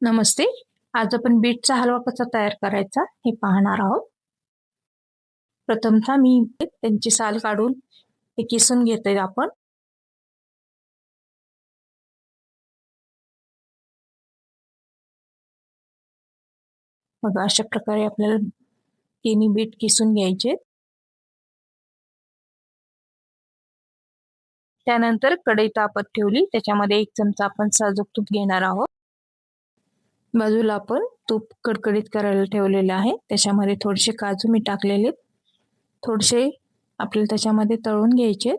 नमस्ते. आज आपण बीटचा हलवा कसा तयार करायचा हे पाहणार आहोत. प्रथमतः मी त्यांची साल काढून ते किसून घेतोय आपण. मग अशा प्रकारे आपल्याला तिन्ही बीट किसून घ्यायचे. त्यानंतर कढई तापत ठेवली, त्याच्यामध्ये 1 चमचा आपण साजूक तूप घेणार आहोत. बाजूला आपण तूप कडकडीत करायला ठेवलेले आहे. त्याच्यामध्ये थोडेसे काजू मी टाकलेले, थोडेसे आपल्याला त्याच्यामध्ये तळून घ्यायचे.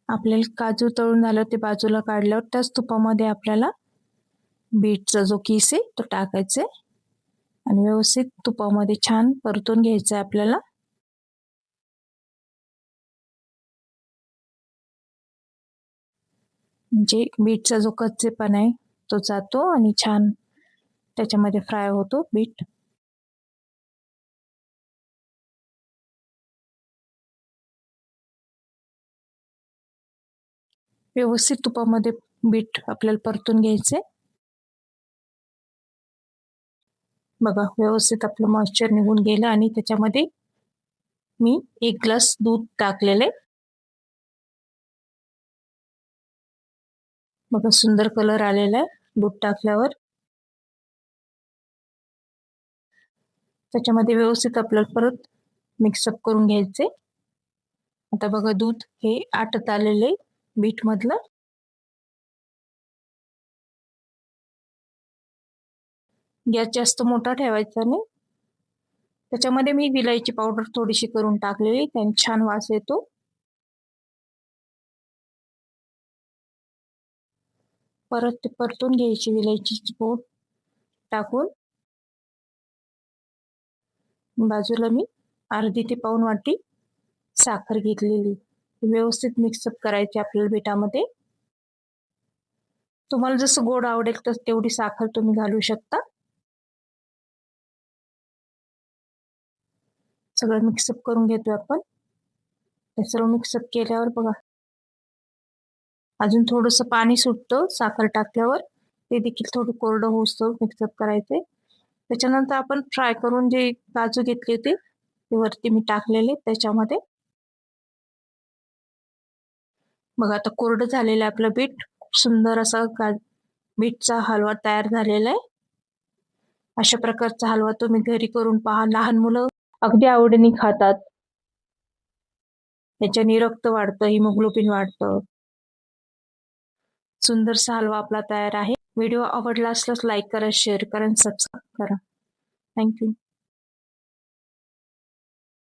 आपल्याला काजू तळून झालं ते बाजूला काढल्यावर त्याच तुपामध्ये आपल्याला बीटचा जो किस आहे तो टाकायचा आणि व्यवस्थित तुपामध्ये छान परतून घ्यायचं आहे आपल्याला. म्हणजे बीटचा जो कच्चेपणा आहे तो जातो आणि छान त्याच्यामध्ये फ्राय होतो बीट. व्यवस्थित तुपामध्ये बीट आपल्याला परतून घ्यायचे. बघा व्यवस्थित आपलं मॉइश्चर निघून गेलं आणि त्याच्यामध्ये मी 1 ग्लास दूध टाकलेले. बघा सुंदर कलर आलेला आहे दूध टाकल्यावर. त्याच्यामध्ये व्यवस्थित आपल्याला परत मिक्सअप करून घ्यायचे. आता बघा दूध हे आटत आलेले बीट मधलं. गॅस जास्त मोठा ठेवायचा नाही. त्याच्यामध्ये मी विलायची पावडर थोडीशी करून टाकलेली, त्याने छान वास येतो. परत ते परतून घ्यायची विलायची पूड टाकून. बाजूला मी अर्धी ते पाऊण वाटी साखर घेतलेली, व्यवस्थित मिक्सअप करायची आपल्याला बीटामध्ये. तुम्हाला जसं गोड आवडेल तर तेवढी साखर तुम्ही घालू शकता. सगळं मिक्सअप करून घेतोय आपण. हे सर्व मिक्सअप केल्यावर बघा अजून थोडंसं पाणी सुटतं साखर टाकल्यावर, ते देखील थोडं कोरडं होऊस्तोवर मिक्सअप करायचे. त्याच्यानंतर आपण फ्राय करून जे काजू घेतले होते ते वरती मी टाकलेले त्याच्यामध्ये. बघा आता कोरडं झालेलं आपलं बीट. सुंदर असा बीटचा हलवा तयार झालेला आहे. अशा प्रकारचा हलवा तुम्ही घरी करून पहा. लहान मुलं अगदी आवडीने खातात. त्याच्याने रक्त वाढतं, हिमोग्लोबिन वाढतं. सुंदरसा हलवा आपला तयार आहे. व्हिडिओ आवडला असल्यास लाईक करा, शेअर करा आणि सबस्क्राईब करा. थँक्यू.